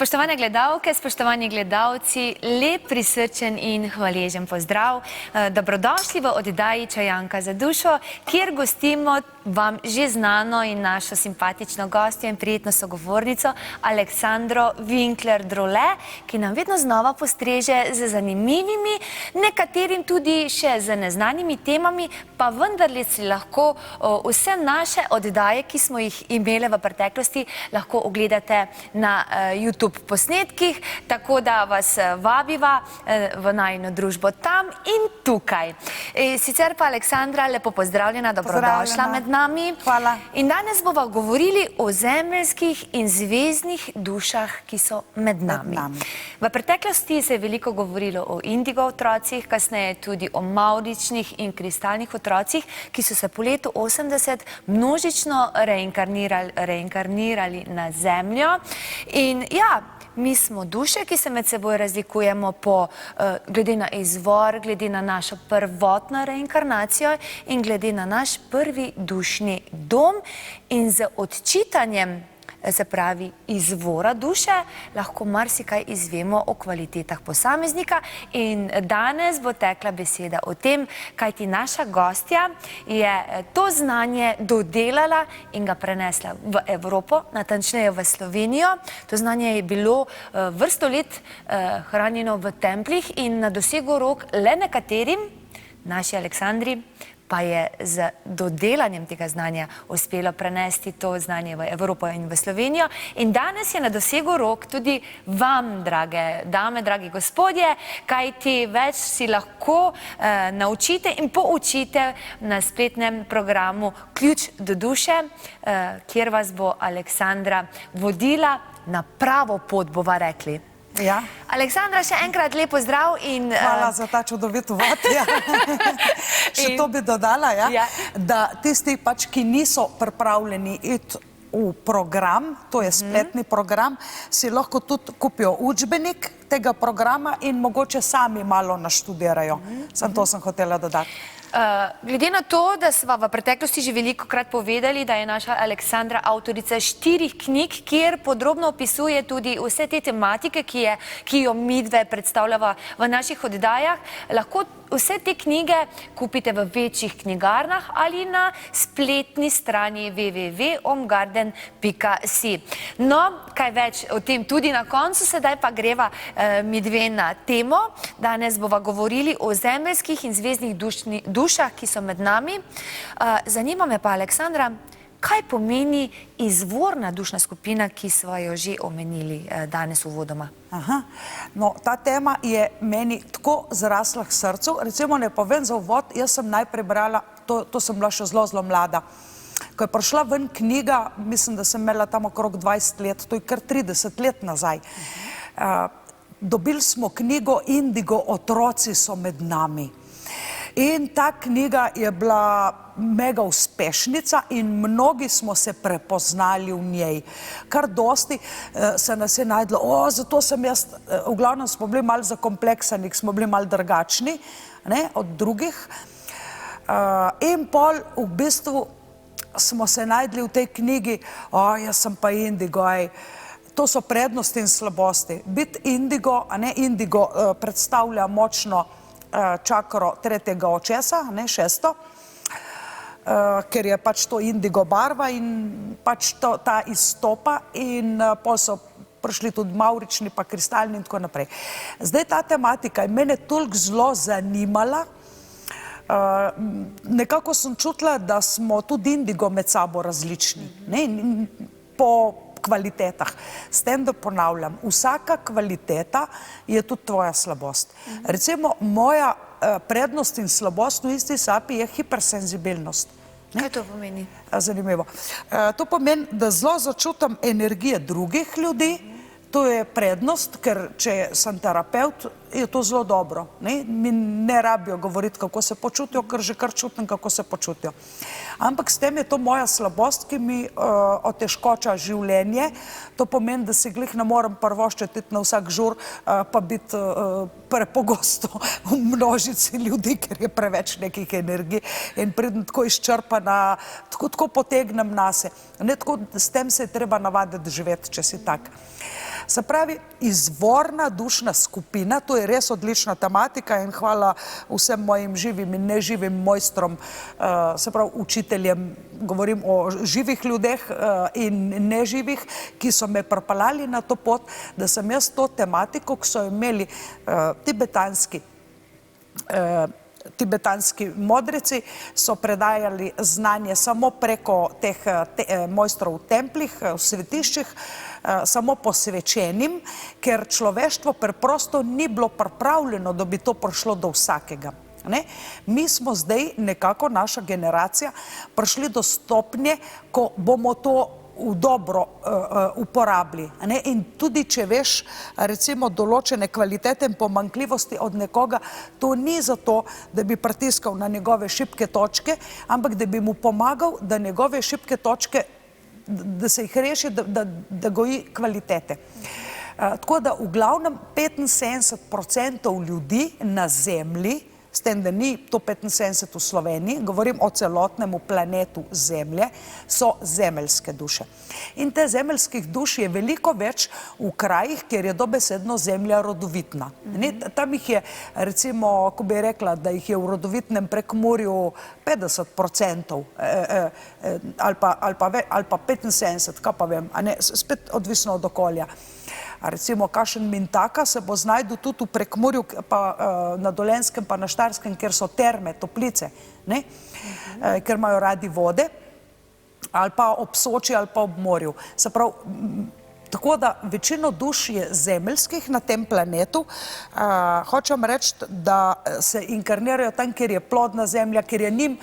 Spoštovane gledalke, spoštovani gledalci, lep, prisrčen in hvaležen pozdrav. Dobrodošli v oddaji Čajanka za dušo, kjer gostimo vam že znano in našo simpatično gostjo in prijetno sogovornico Aleksandro Winkler-Drole, ki nam vedno znova postreže z zanimivimi, nekaterim tudi še z neznanimi temami, pa vendarle si lahko vse naše oddaje, ki smo jih imeli v preteklosti, lahko ogledate na YouTube posnetkih, tako da vas vabiva v najino družbo tam in tukaj. Sicer pa Aleksandra, lepo pozdravljena, dobrodošla med nami. Hvala. In Danes bova govorili o zemeljskih in zvezdnih dušah, ki so med nami. V preteklosti se je veliko govorilo o indigo otrocih, kasneje tudi o mavričnih in kristalnih otrocih, ki so se po letu 80 množično reinkarnirali na Zemljo. In ja, mi smo duše, ki se med seboj razlikujemo glede na izvor, glede na našo prvotno reinkarnacijo in glede na naš prvi dušni dom. In z odčitanjem, se pravi izvora duše, lahko marsikaj izvemo o kvalitetah posameznika. In danes bo tekla beseda o tem, kajti naša gostja je to znanje dodelala in ga prenesla v Evropo, natančneje v Slovenijo. To znanje je bilo vrsto let hranjeno v templih in na dosegu rok le nekaterim, naši Aleksandri, pa je z dodelanjem tega znanja uspelo prenesti to znanje v Evropo in v Slovenijo. In danes je na dosegu rok tudi vam, drage dame, dragi gospodje, kajti več si lahko naučite in poučite na spletnem programu Ključ do duše, kjer vas bo Aleksandra vodila na pravo pot, bova rekli. Ja. Aleksandra, še enkrat lep pozdrav in... Hvala za ta čudovit uvod. Še to bi dodala, da tisti pač, ki niso pripravljeni iti v program, to je spletni program, si lahko tudi kupijo učbenik tega programa in mogoče sami malo naštudirajo. Samo to sem hotela dodati. Glede na to, da sva v preteklosti že velikokrat povedali, da je naša Aleksandra avtorica 4 knjig, kjer podrobno opisuje tudi vse te tematike, ki jo midve predstavljava v naših oddajah, lahko vse te knjige kupite v večjih knjigarnah ali na spletni strani www.omgarden.si. No, kaj več o tem tudi na koncu, sedaj pa greva midve na temo. Danes bova govorili o zemeljskih in zvezdnih dušah, ki so med nami. Zanima me pa, Aleksandra, kaj pomeni izvorna dušna skupina, ki sva jo že omenili danes uvodoma? No, ta tema je meni tako zrasla k srcu. Recimo, ne povem za uvod, jaz sem najprej brala, to sem bila še zelo mlada. Ko je prišla ven knjiga, mislim, da sem imela tam okrog 20 let, to je kar 30 let nazaj. Dobili smo knjigo Indigo otroci so med nami. In ta knjiga je bila mega uspešnica in mnogi smo se prepoznali v njej. Kar dosti se nas je najdlo, zato sem jaz, v glavnem smo bili malo zakompleksani, smo bili malo drugačni od drugih. In pol v bistvu smo se najdli v tej knjigi, jaz sem pa indigo, to so prednosti in slabosti. Biti indigo, indigo predstavlja močno čakro tretjega očesa, šesto, ker je pač to indigo barva in pač ta izstopa in pol so prišli tudi mavrični pa kristalni in tako naprej. Zdaj ta tematika je mene toliko zelo zanimala, nekako sem čutila, da smo tudi indigo med sabo različni, po kvalitetah. S tem, da ponavljam, vsaka kvaliteta je tudi tvoja slabost. Recimo, moja prednost in slabost v isti sapi je hipersenzibilnost. Kaj to pomeni? Zanimivo. To pomeni, da zelo začutim energije drugih ljudi. To je prednost, ker če sem terapeut, je to zelo dobro. Mi ne rabijo govoriti, kako se počutijo, ker že kar čutim, kako se počutijo. Ampak s tem je to moja slabost, ki mi otežkoča življenje. To pomeni, da si glih ne morem prvoščiti na vsak žur, pa biti prepogosto v množici ljudi, ker je preveč nekih energij in pridem tako izčrpana, tako potegnem nase. S tem se je treba navaditi živeti, če si tak. Se pravi, izvorna dušna skupina, to je res odlična tematika in hvala vsem mojim živim in neživim mojstrom, se pravi učiteljem, govorim o živih ljudeh in neživih, ki so me pripeljali na to pot, da sem jaz to tematiko, ki so imeli tibetanski modreci, so predajali znanje samo preko teh mojstrov v templih, v svetiščih, samo posvečenim, ker človeštvo preprosto ni bilo pripravljeno, da bi to prišlo do vsakega. Mi smo zdaj nekako, naša generacija, prišli do stopnje, ko bomo to v dobro uporabili. In tudi, če veš, recimo, določene kvalitete in pomanjkljivosti od nekoga, to ni zato, da bi pritiskal na njegove šibke točke, ampak da bi mu pomagal, da njegove šibke točke, da se jih reši, da goji kvalitete. Tako da v glavnem 75% ljudi na Zemlji, s tem, da ni to 75 v Sloveniji, govorim o celotnemu planetu Zemlje, so zemeljske duše. In te zemeljskih duš je veliko več v krajih, kjer je dobesedno zemlja rodovitna. Tam jih je, recimo, ko bi rekla, da jih je v rodovitnem Prekmurju 50%, ali pa 75, kaj pa vem, spet odvisno od okolja. Recimo, kakšen Mintaka se bo znajdel tudi v Prekmurju, pa na Dolenjskem, pa na Štajerskem, kjer so terme, toplice, ker imajo radi vode, ali pa ob Soči, ali pa ob morju. Se pravi, tako da večino duš je zemeljskih na tem planetu. Hočem reči, da se inkarnirajo tam, kjer je plodna zemlja, kjer je njim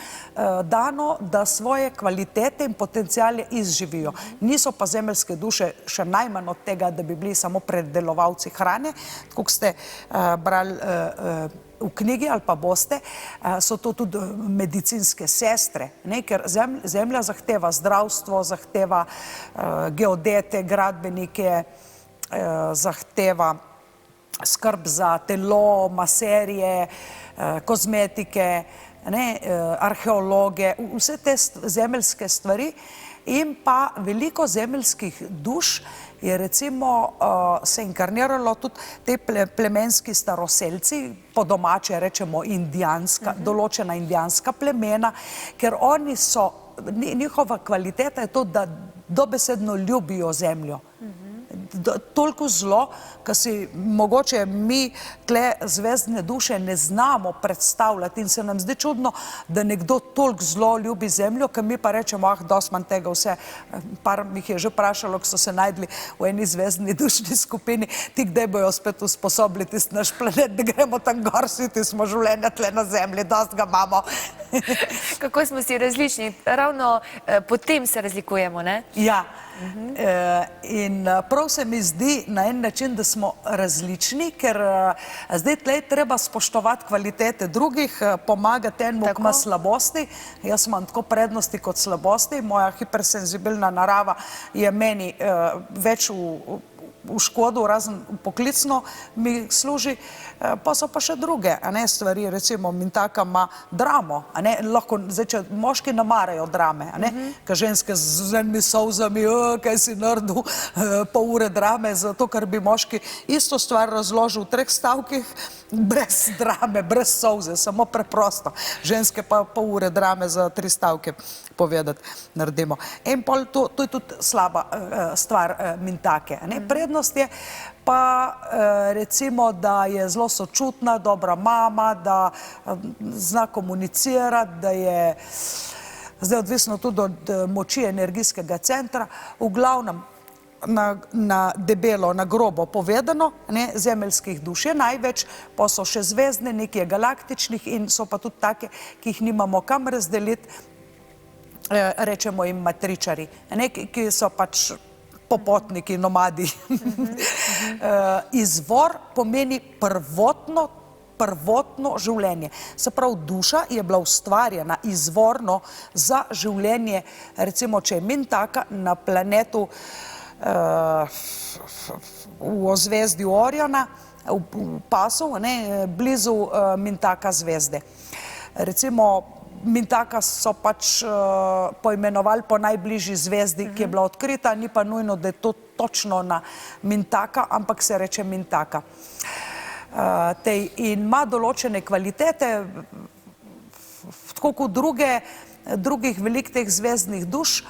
dano, da svoje kvalitete in potencijale izživijo. Niso pa zemeljske duše še najmanj od tega, da bi bili samo predelovalci hrane, tako kot ste brali v knjigi ali pa boste, so to tudi medicinske sestre, ker zemlja zahteva zdravstvo, zahteva geodete, gradbenike, zahteva skrb za telo, maserije, kozmetike, arheologe, vse te zemeljske stvari. In pa veliko zemeljskih duš je recimo se inkarniralo tudi te plemenski staroselci, po domače rečemo indijanska, določena indijanska plemena, ker oni so, njihova kvaliteta je to, da dobesedno ljubijo zemljo. Toliko zelo, ki si mogoče mi tle zvezdne duše ne znamo predstavljati in se nam zdi čudno, da nekdo toliko zelo ljubi zemljo, ki mi pa rečemo, dosti manj tega vse. Par mi je že vprašalo, ko so se najdli v eni zvezdni dušni skupini, ti kdaj bojo spet usposobili tisti naš planet, da gremo tam gor, siti smo življenja tle na zemlji, dosti ga imamo. Kako smo si različni, ravno po tem se razlikujemo, ne? Ja. In prav se mi zdi na en način, da smo različni, ker zdaj tlej treba spoštovati kvalitete drugih, pomagati enemu, ki ima slabosti. Jaz imam tako prednosti kot slabosti, moja hipersenzibilna narava je meni več v škodu, razen poklicno mi služi, pa so pa še druge stvari, recimo Mintaka ima dramo, lahko, zdaj, če moški namarajo drame, ker ženske z enimi solzami, kaj si naredil, pol ure drame, zato ker bi moški isto stvar razložil v 3 stavkih, brez drame, brez solze, samo preprosto. Ženske pa pol ure drame za 3 stavke povedati naredimo. In pol to je tudi slaba stvar Mintake. Prednost je pa recimo, da je zelo sočutna, dobra mama, da zna komunicirati, da je zdaj odvisno tudi od moči energijskega centra. V glavnem, na debelo, na grobo povedano, zemeljskih duš je največ, pa so še zvezdne, nekaj galaktičnih in so pa tudi take, ki jih nimamo kam razdeliti, rečemo jim matričari, ki so pač popotniki, nomadi. Izvor pomeni prvotno življenje. Se pravi, duša je bila ustvarjena izvorno za življenje, recimo, če je Mintaka na planetu v ozvezdju Oriona, v pasu, blizu Mintaka zvezde. Recimo, Mintaka so pač poimenovali po najbližji zvezdi, ki je bila odkrita, ni pa nujno, da je to točno na Mintaka, ampak se reče Mintaka. In ima določene kvalitete, tako kot drugih velikih teh zvezdnih duš,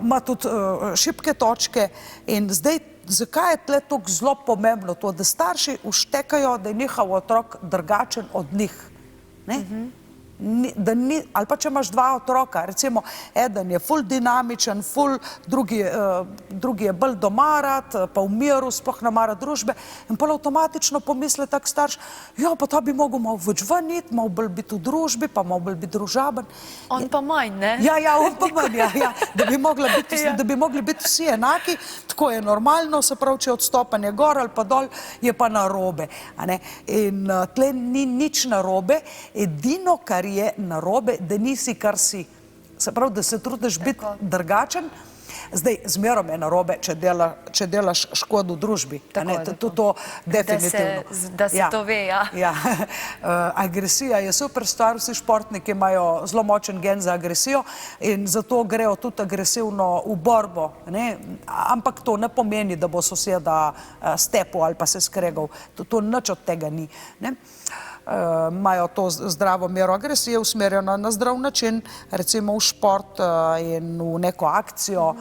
ima tudi šibke točke in zdaj, zakaj je tle toliko zelo pomembno to, da starši uštekajo, da je njihov otrok drugačen od njih, ne? Ali pa če imaš dva otroka, recimo eden je ful dinamičen, drugi je bolj domarat, pa v miru, sploh ne mara družbe in pol avtomatično pomisli tak starš, ja, pa ta bi mogel malo več ven iti, malo bolj biti v družbi, pa malo bolj biti družaben. On pa manj, ne? Ja, on pa manj, da bi mogli biti vsi enaki, tako je normalno, se pravi, če je odstopanje gor ali pa dol, je pa narobe. In tle ni nič narobe, edino, kar je narobe, da nisi, kar si. Se pravi, da se trudiš biti drugačen. Zdaj, zmerom je narobe, če delaš škodo v družbi. To definitivno. Da se to ve, ja. Agresija je super stvar, vsi športniki imajo zelo močen gen za agresijo in zato grejo tudi agresivno v borbo. Ampak to ne pomeni, da bo soseda stepel ali pa se skregal. To nič od tega ni. Imajo to zdravo mero agresije usmerjeno na zdrav način, recimo v šport in v neko akcijo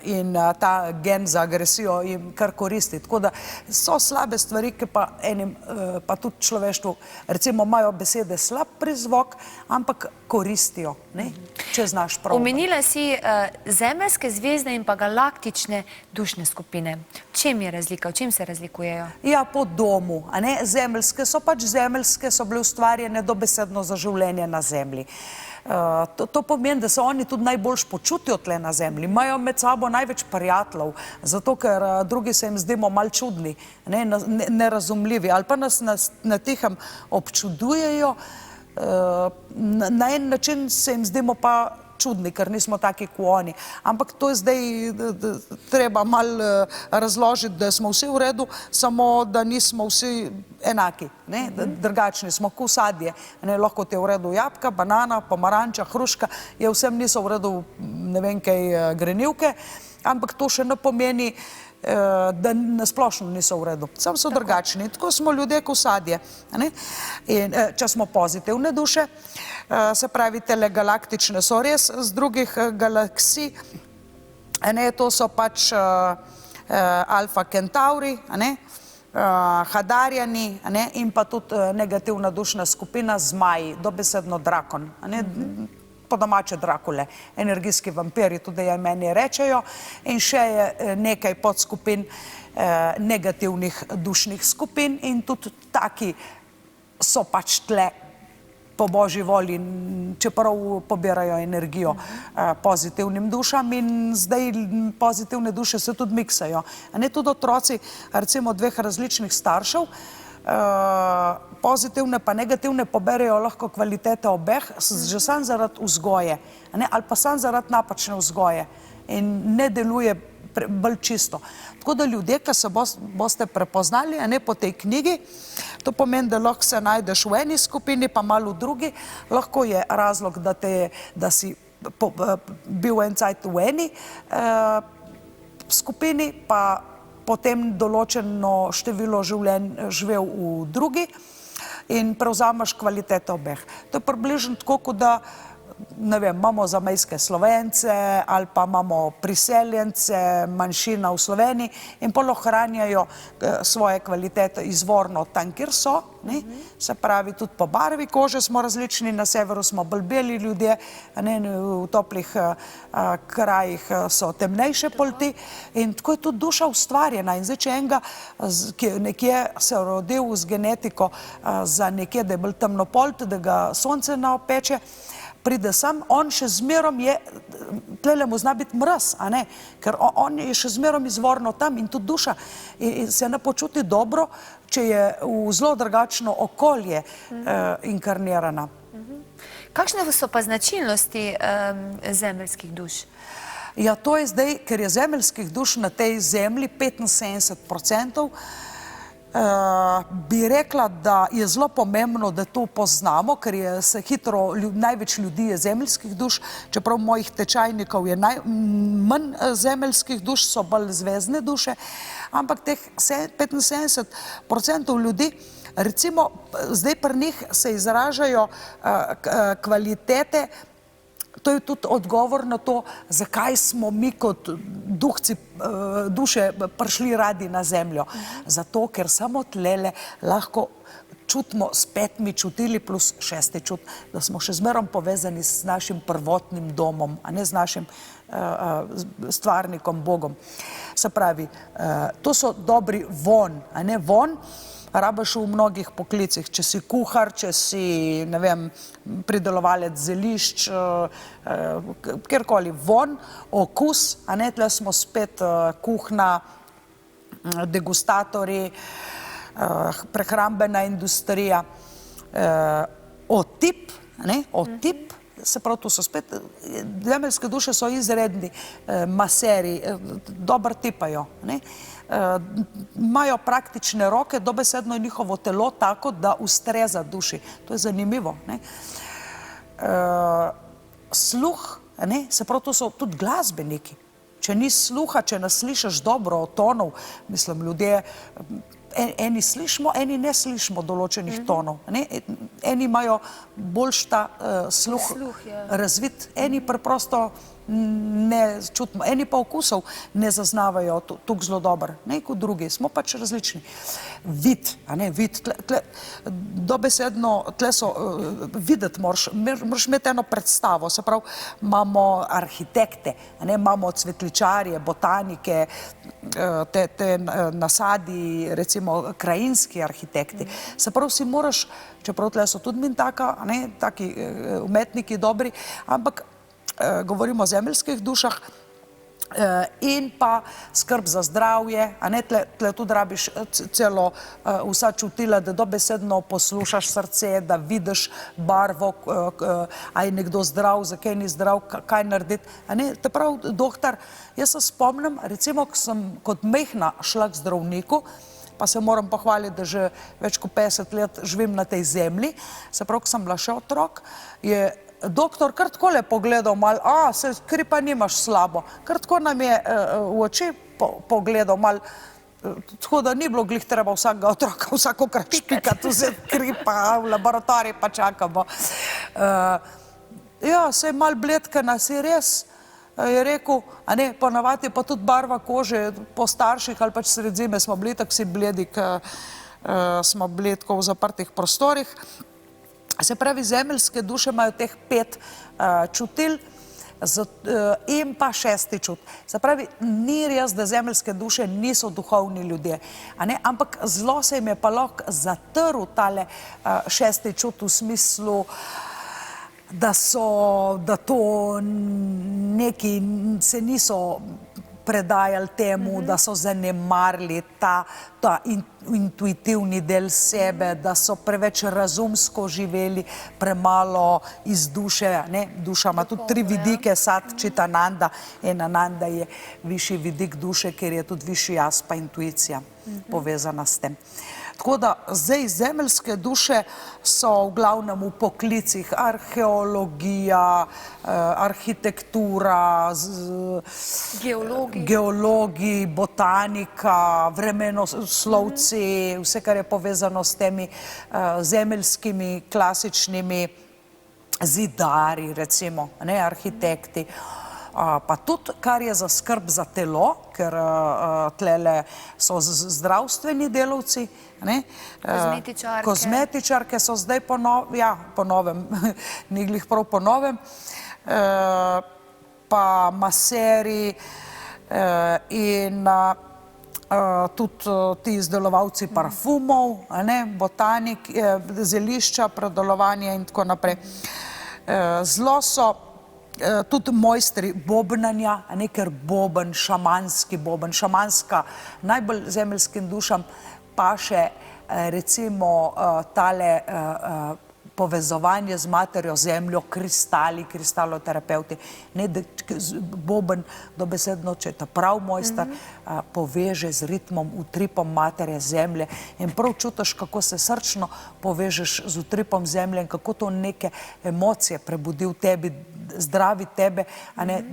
in ta gen za agresijo jim kar koristi. Tako da so slabe stvari, ki pa enim, pa tudi človeštvu, recimo imajo besede slab prizvok, ampak koristijo, če znaš prav. Omenila si zemeljske zvezde in pa galaktične dušne skupine. V čem je razlika? V čem se razlikujejo? Ja, po domu. Zemeljske so pač zemeljske, so bile ustvarjene dobesedno za življenje na zemlji. To pomeni, da se oni tudi najboljš počutijo tle na zemlji. Imajo med sabo največ prijateljev, zato ker drugi se jim zdimo malo čudni, nerazumljivi ali pa nas na tihem občudujejo. Na en način se jim zdimo pa čudni, ker nismo taki kot oni. Ampak to je zdaj treba malo razložiti, da smo vsi v redu, samo da nismo vsi enaki, drugačni smo kot sadje. Lahko ti je v redu jabolka, banana, pomaranča, hruška, vsem niso v redu ne vem kaj grenivke, ampak to še ne pomeni, da nasplošno niso v redu. Sam so drugačni. Tako smo ljudje kot sadje. In če smo pozitivne duše, se pravi, tele galaktične so res z drugih galaksij, to so pač Alfa Kentauri, Hadarjani in pa tudi negativna dušna skupina Zmaji, dobesedno drakon. Po domače Drakule, energijski vampiri, tudi meni rečejo, in še je nekaj podskupin negativnih dušnih skupin in tudi taki so pač tle po božji volji, čeprav pobirajo energijo pozitivnim dušam in zdaj pozitivne duše se tudi miksajo. Tudi otroci, recimo dveh različnih staršev, pozitivne pa negativne poberejo lahko kvalitete obeh, že sam zaradi vzgoje, ali pa sam zaradi napačne vzgoje in ne deluje bolj čisto. Tako da ljudje, ki se boste prepoznali po tej knjigi, to pomeni, da lahko se najdeš v eni skupini, pa malo v drugi, lahko je razlog, da si bil en cajt v eni skupini, pa potem določeno število življenj živel v drugi in prevzameš kvalitete obeh. To je približno tako, kot da, ne vem, imamo zamejske Slovence ali pa imamo priseljence, manjšina v Sloveniji in pol ohranjajo svoje kvalitete izvorno tam, kjer so, se pravi, tudi po barvi kože smo različni, na severu smo bolj beli ljudje, v toplih krajih so temnejše polti in tako je tudi duša ustvarjena. In zdaj, če enega, ki nekje se rodil z genetiko za nekje, da je bolj temnopolt, da ga sonce ne opeče, pride sem, on še zmerom je, tlele mu zna biti mraz, ker on je še zmerom izvorno tam in tudi duša se ne počuti dobro, če je v zelo drugačno okolje inkarnirana. Kakšne so pa značilnosti zemeljskih duš? Ja, to je zdaj, ker je zemeljskih duš na tej zemlji 75%, bi rekla, da je zelo pomembno, da to poznamo, ker je se hitro, največ ljudi je zemeljskih duš, čeprav mojih tečajnikov je najmanj zemeljskih duš, so bolj zvezdne duše, ampak teh 75% ljudi, recimo, zdaj pri njih se izražajo kvalitete. To je tudi odgovor na to, zakaj smo mi kot duše prišli radi na zemljo. Zato, ker samo tlele lahko čutimo s 5 čutili plus 6. čut, da smo še zmerom povezani s našim prvotnim domom, a ne z našim stvarnikom, Bogom. Se pravi, to so dobri von, a ne von, rabaš v mnogih poklicih, če si kuhar, če si, ne vem, pridelovalec zelišč, kjerkoli, von, okus, a ne, tle smo spet kuhna, degustatorji, prehrambena industrija, otip, ne, otip, se pravi, tu so spet, zemeljske duše so izredni maseri, dobro tipajo, ne, imajo praktične roke, dobesedno je njihovo telo tako, da ustreza duši. To je zanimivo, ne. Sluh, ne, se pravi, to so tudi glasbeniki. Če ni sluha, če nas slišiš dobro od tonov, mislim, ljudje, eni slišimo, eni ne slišimo določenih tonov. Eni imajo boljš ta sluh razvit, eni preprosto ne čutimo, eni pa okusov ne zaznavajo tako zelo dobro, ne kot drugi, smo pač različni. Vid, a ne, vid, dobesedno, tle so, videti moraš imeti eno predstavo, se pravi, imamo arhitekte, a ne, imamo cvetličarje, botanike, te nasadi, recimo krajinski arhitekti. Se pravi, si moraš, čeprav tle so tudi taki umetniki dobri, ampak govorimo o zemeljskih dušah in pa skrb za zdravje, a ne, tle tudi rabiš celo vsa čutila, da dobesedno poslušaš srce, da vidiš barvo, a je nekdo zdrav, zakaj ni zdrav, kaj narediti, a ne, te prav, doktor, jaz se spomnim, recimo, ko sem kot majhna šla k zdravniku, pa se moram pohvaliti, da že več kot 50 let živim na tej zemlji, se prav, ko sem bila še otrok, je doktor kar takole pogledal malo, se kri pa nimaš slabo, kar tako nam je v oči pogledal malo, tako da ni bilo glih treba vsakega otroka vsakokrat špikati, vzeti kri pa v laboratorij pa čakamo. Ja, saj malo bledkana si res, je rekel, a ne, ponavadi pa tudi barva kože po starših ali pač sred zime smo bili, tako si bledi, smo bili tako v zaprtih prostorih. Se pravi, zemeljske duše imajo teh 5 čutil in pa 6. čut. Se pravi, ni res, da zemeljske duše niso duhovni ljudje, a ne, ampak zelo se jim je pa lahko zatrl tale 6. čut v smislu, da to neki se niso predajali temu, da so zanemarili ta intuitivni del sebe, da so preveč razumsko živeli, premalo iz duše, ne, duša ima tudi 3 vidike, Sat Čitananda, Ananda je višji vidik duše, ker je tudi višji jaz pa intuicija povezana s tem. Tako da zdaj zemeljske duše so v glavnem v poklicih arheologija, arhitektura, geologi, botanika, vremenoslovci, vse, kar je povezano s temi zemeljskimi klasičnimi zidari, recimo, ne, arhitekti. Pa tudi, kar je za skrb za telo, ker tlele so zdravstveni delavci, ne? Kozmetičarke so zdaj po novem, ni glih prav po novem, pa maseri in tudi ti izdelovalci parfumov, botanik, zelišča, predelovanje in tako naprej. Zelo so tudi mojstri bobnanja, ker boben, šamanski boben, šamanska, najbolj zemeljskim dušam pa še recimo tale povezovanje z materjo zemljo, kristali, kristaloterapeuti, ne boben dobesedno, če ta prav mojster poveže z ritmom, utripom materje zemlje in prav čutiš, kako se srčno povežeš z utripom zemlje in kako to neke emocije prebudi v tebi, zdravi tebe, a ne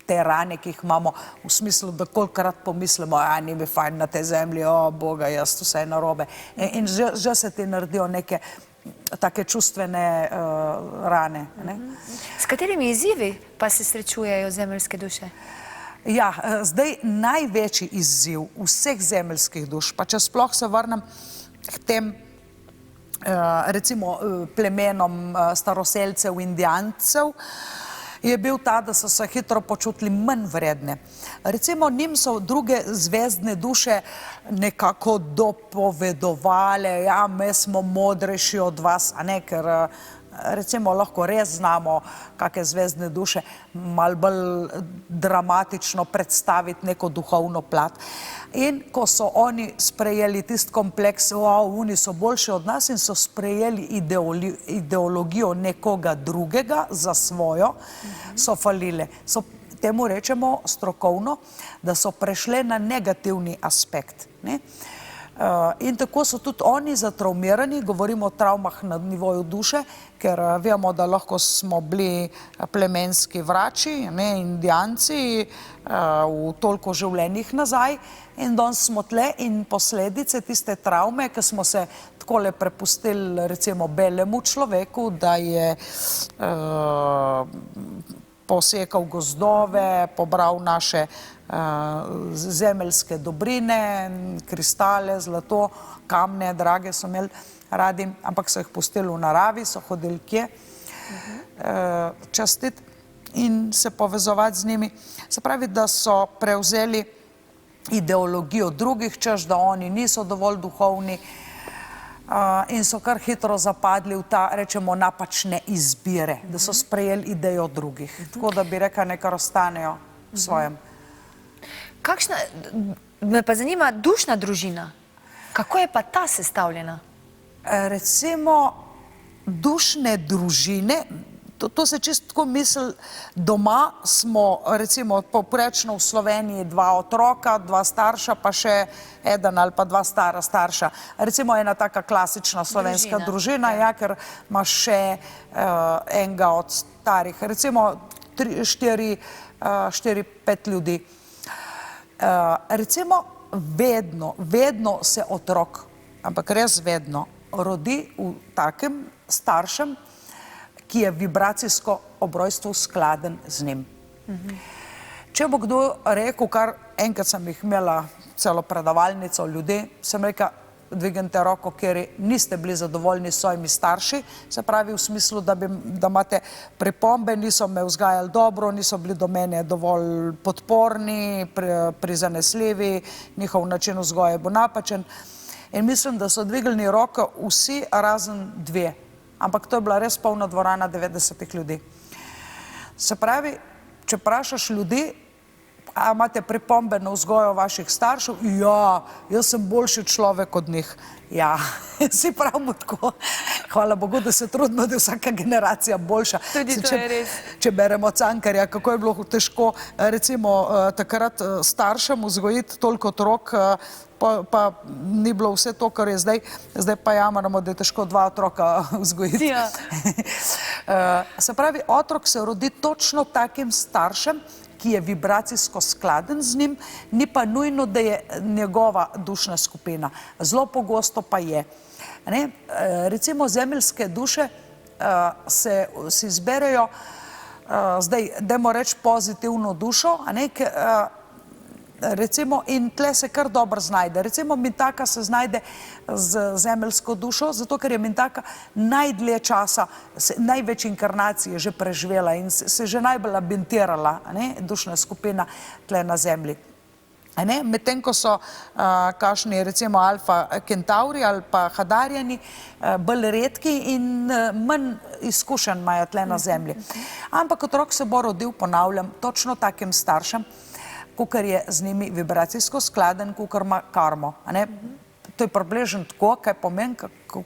te rane, ki jih imamo v smislu, da kolikrat pomislimo, ni mi fajn na tej zemlji, o boga, jaz vse je narobe. In že se ti naredijo neke take čustvene rane. S katerimi izzivi pa se srečujejo zemeljske duše? Ja, zdaj največji izziv vseh zemeljskih duš, pa če sploh se vrnem k tem recimo plemenom staroselcev, Indijancev, je bil ta, da so se hitro počutili manj vredne. Recimo njim so druge zvezdne duše nekako dopovedovale, ja, mi smo modrejši od vas, a ne, ker recimo lahko res znamo kakšne zvezdne duše malo bolj dramatično predstaviti neko duhovno plat. In ko so oni sprejeli tisti kompleks, oni so boljši od nas in so sprejeli ideologijo nekoga drugega za svojo, so falile. Temu rečemo strokovno, da so prešle na negativni aspekt. In tako so tudi oni zatravmirani, govorimo o travmah na nivoju duše, ker vemo, da lahko smo bili plemenski vrači, Indijanci v toliko življenjih nazaj in danes smo tle in posledice tiste travme, ki smo se takole prepustili recimo belemu človeku, da je posekal gozdove, pobral naše zemeljske dobrine, kristale, zlato, kamne, drage so imeli radi, ampak so jih pustili v naravi, so hodili kje častiti in se povezovati z njimi. Se pravi, da so prevzeli ideologijo drugih, češ da oni niso dovolj duhovni in so kar hitro zapadli v ta, rečemo, napačne izbire, da so sprejeli idejo drugih. Tako da bi rekla, nekaj ostanejo v svojem. Kakšna, me pa zanima, dušna družina. Kako je pa ta sestavljena? Recimo, dušne družine, to se čisto tako misli, doma smo, recimo, povprečno v Sloveniji 2 otroka, 2 starša, pa še eden ali pa 2 stara starša. Recimo ena taka klasična slovenska družina, ja, ker imaš še enega od starih, recimo 4-5 ljudi. Recimo vedno se otrok, ampak res vedno, rodi v takem staršem, ki je vibracijsko ob rojstvu skladen z njim. Če bo kdo rekel, kar enkrat sem jih imela celo predavalnico ljudi, sem rekla, dvignite roko, ker niste bili zadovoljni s svojimi starši, se pravi v smislu, da imate pripombe, niso me vzgajali dobro, niso bili do mene dovolj podporni, prizanesljivi, njihov način vzgoje je bil napačen. In mislim, da so dvignili roko vsi razen 2. Ampak to je bila res polna dvorana 90 ljudi. Se pravi, če vprašaš ljudi, a imate pripombe na vzgojo vaših staršev? Ja, jaz sem boljši človek od njih. Ja, si pravimo tako. Hvala Bogu, da se trudimo, da je vsaka generacija boljša. Tudi to je res. Če beremo Cankarja, kako je bilo težko, recimo, takrat staršem vzgojiti toliko otrok, pa ni bilo vse to, kar je zdaj. Zdaj pa jamaramo, da je težko 2 otroka vzgojiti. Se pravi, otrok se rodi točno takim staršem, ki je vibracijsko skladen z njim, ni pa nujno, da je njegova dušna skupina. Zelo pogosto pa je. Recimo zemeljske duše si izberejo, zdaj, dajmo reči pozitivno dušo, recimo, in tle se kar dobro znajde. Recimo Mintaka se znajde z zemeljsko dušo, zato ker je Mintaka najdlje časa, največ inkarnacij je že preživela in se že najbolj abentirala, dušna skupina tle na zemlji. Medtem ko so kakšni recimo alfa kentauri ali pa hadarjani bolj redki in manj izkušenj imajo tle na zemlji. Ampak otrok se bo rodil, ponavljam, točno takim staršem, kakor je z njimi vibracijsko skladen, kakor ima karmo. to je približno tako, kaj pomeni,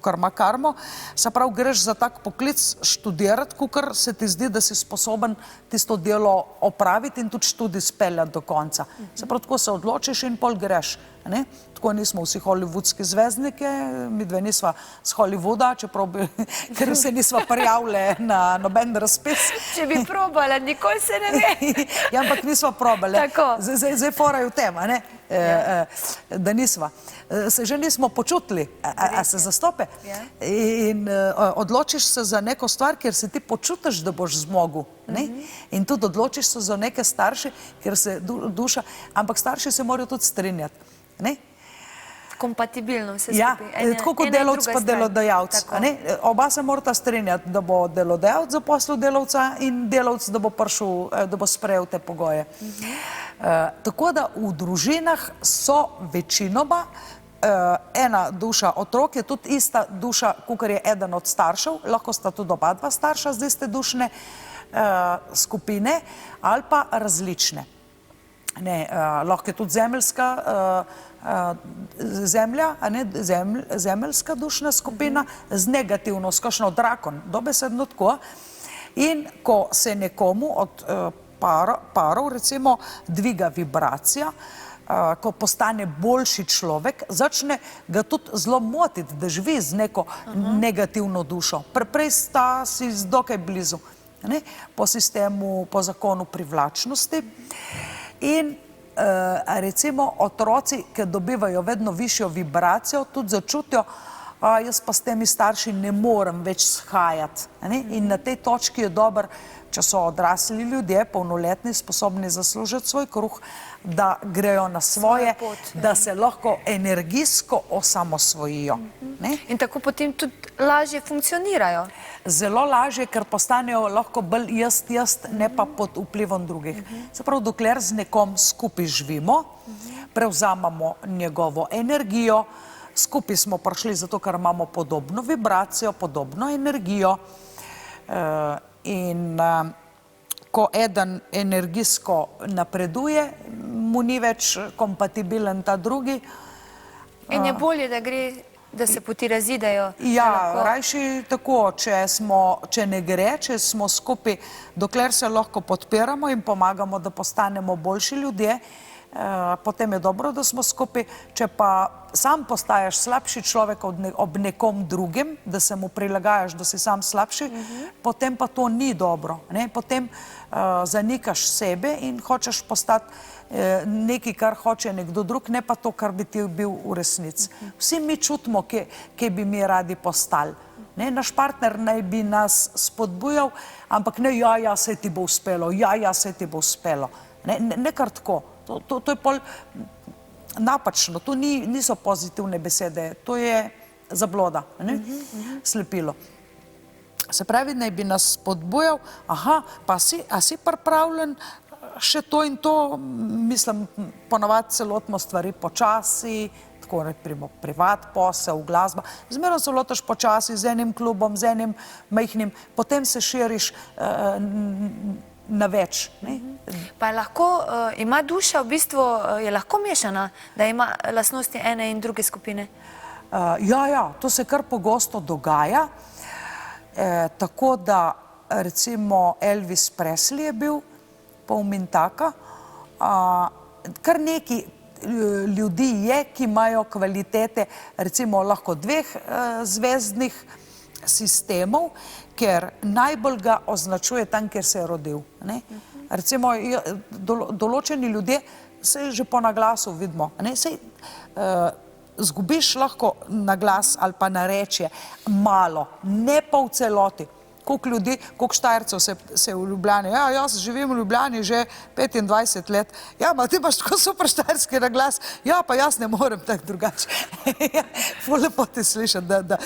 kar ima karmo. Se pravi, greš za tak poklic študirati, kukor se ti zdi, da si sposoben tisto delo opraviti in tudi študij speljati do konca. Se pravi, tako se odločiš in pol greš. Ne? Tako nismo vsi hollywoodski zvezdniki, mi dve nisva z Hollywooda, čeprav bi, ker se nisva prijavile na noben razpis. Če bi probala, nikoli se ne ve. Ja, ampak nisva probali. Tako. Zdaj fora je v tem, a ne? Da nisva. Se že nismo počutili, a se zastope. In odločiš se za neko stvar, kjer se ti počutiš, da boš zmogel. In tudi odločiš se za neke starše, kjer se duša, ampak starši se morajo tudi strinjati. Kompatibilno vse Ja, skupaj. tako kot delavc pa delodajalec. Oba se morata strinjati, da bo delodajalec zaposlil delavca in delavc, da bo prišel, da bo sprejel te pogoje. Tako da v družinah so večinoma ena duša otrok, je tudi ista duša, kakor je eden od staršev, lahko sta tudi oba dva starša z iste dušne skupine ali pa različne. Lahko je tudi zemeljska zemlja, zemeljska dušna skupina z negativno, s kakšno drakon, dobesedno tako. In ko se nekomu od parov, recimo, dviga vibracija, ko postane boljši človek, začne ga tudi zelo motiti, da živi z neko negativno dušo. Prej sta si dokaj blizu, po sistemu, po zakonu privlačnosti. In recimo otroci, ki dobivajo vedno višjo vibracijo, tudi začutijo, jaz pa s temi starši ne morem več shajati. In na tej točki je dober, če so odrasli ljudje, polnoletni, sposobni zaslužiti svoj kruh, da grejo na svoje, da se lahko energijsko osamosvojijo. In tako potem tudi lažje funkcionirajo. Zelo lažje, ker postanejo lahko bolj jaz, ne pa pod vplivom drugih. Se pravi, dokler z nekom skupaj živimo, prevzamemo njegovo energijo, skupaj smo prišli zato, ker imamo podobno vibracijo, podobno energijo in ko eden energijsko napreduje, mu ni več kompatibilen ta drugi. In je bolje, da gre, da se poti razidejo. Ja, rajši tako, če ne gre, če smo skupaj, dokler se lahko podpiramo in pomagamo, da postanemo boljši ljudje, potem je dobro, da smo skupaj. Če pa sam postaješ slabši človek ob nekom drugim, da se mu prilagajaš, da si sam slabši, potem pa to ni dobro. Potem zanikaš sebe in hočeš postati nekaj, kar hoče nekdo drug, ne pa to, kar bi ti bil v resnici. Vsi mi čutimo, kje bi mi radi postali. Naš partner naj bi nas spodbujal, ampak ne, ja, se ti bo uspelo, ja, se ti bo uspelo. Ne kar tako. To je pol napačno, to niso pozitivne besede, to je zabloda, slepilo. Se pravi, naj bi nas spodbujal, pa si pripravljen še to in to, mislim, ponavadi se lotimo stvari počasi, tako recimo privat posel, glasba, zmeraj se lotiš počasi z enim klubom, z enim majhnim, potem se širiš na več. Pa je lahko, ima duša v bistvu, je lahko mešana, da ima lastnosti ene in druge skupine? Ja, to se kar pogosto dogaja, tako da recimo Elvis Presley je bil polmin taka, kar neki ljudi je, ki imajo kvalitete recimo lahko dveh zvezdnih sistemov, ker najbolj ga označuje tam, kjer se je rodil. Recimo, določeni ljudje se že po naglasu vidimo. Zgubiš lahko naglas ali pa narečje malo, ne pa v celoti. Koliko ljudi, koliko Štajercev se v Ljubljani, jaz živim v Ljubljani že 25 let, ma ti imaš tako super štajerski naglas, pa jaz ne morem tako drugače. Ful lepo te slišati, da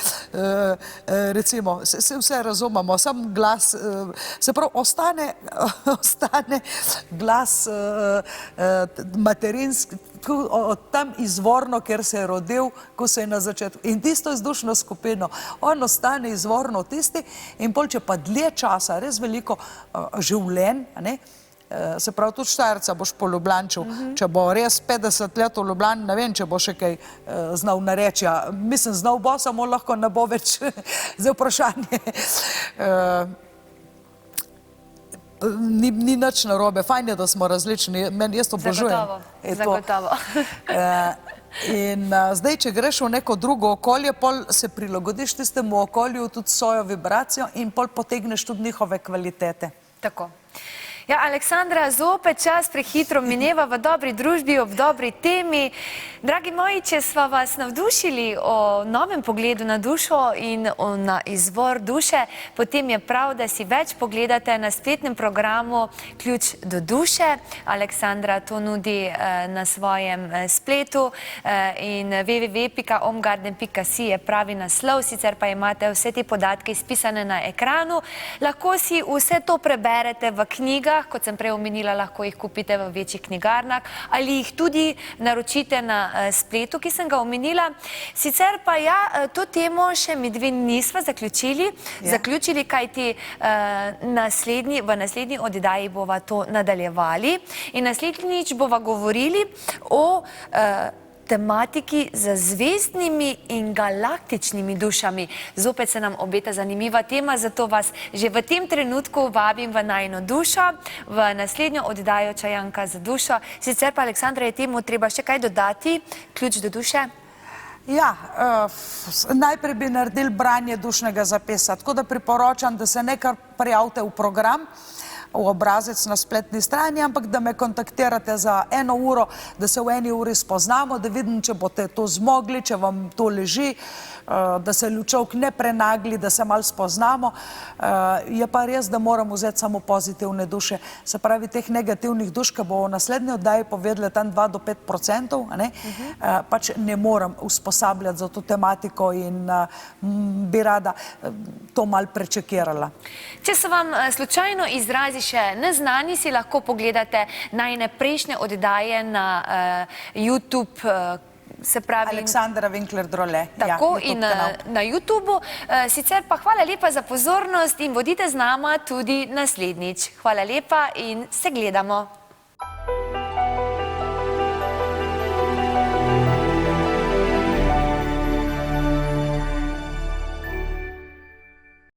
recimo, se vse razumemo, sam glas, se pravi, ostane glas materinski, od tam izvorno, ker se je rodil, ko se je na začetku. In tisto izdušno skupino, on ostane izvorno tisti in pol, če pa dlje časa, res veliko življenj, Se pravi, tudi Štajerca boš po Ljubljanču. Če bo res 50 let v Ljubljani, ne vem, če bo še kaj znal nareči. Mislim, znal bo, samo lahko ne bo več za vprašanje. Ni nič narobe, fajn je, da smo različni, jaz to obožujem. Zagotovo. In zdaj, če greš v neko drugo okolje, pol se prilagodiš tistemu okolju, tudi svojo vibracijo in pol potegneš tudi njihove kvalitete. Tako. Ja, Aleksandra, zopet čas prehitro mineva v dobri družbi, ob dobri temi. Dragi moji, če sva vas navdušili o novem pogledu na dušo in na izvor duše, potem je prav, da si več pogledate na spletnem programu Ključ do duše. Aleksandra to nudi na svojem spletu in www.omgarden.si je pravi naslov, sicer pa imate vse te podatke izpisane na ekranu. Lahko si vse to preberete v knjigah, kot sem prej omenila, lahko jih kupite v večjih knjigarnah ali jih tudi naročite na spletu, ki sem ga omenila. Sicer pa ja, to temo še mi dve nisva zaključili, kajti v naslednji oddaji bova to nadaljevali in naslednjič bova govorili o tematiki z zvezdnimi in galaktičnimi dušami. Zopet se nam obeta zanimiva tema, zato vas že v tem trenutku vabim v najino dušo, v naslednjo oddajo Čajanka za dušo. Sicer pa, Aleksandra, je temu treba še kaj dodati? Ključ do duše? Ja, najprej bi naredili branje dušnega zapisa, tako da priporočam, da se ne kar prijavite v program, v obrazec na spletni strani, ampak da me kontaktirate za 1 uro, da se v 1 uri spoznamo, da vidim, če boste to zmogli, če vam to leži, da se Lučovk ne prenagli, da se malo spoznamo. Je pa res, da moram vzeti samo pozitivne duše. Se pravi, teh negativnih duš, ki bo v naslednji oddaji povedali tam 2 do 5%, pač ne moram usposabljati za to tematiko in bi rada to malo prečekirala. Če so vam slučajno izrazi še neznani, si lahko pogledate najine prejšnje oddaje na YouTube, se pravi... Aleksandra Winkler-Drole. Tako, in na YouTubeu. Sicer pa hvala lepa za pozornost in bodite z nama tudi naslednjič. Hvala lepa in se gledamo.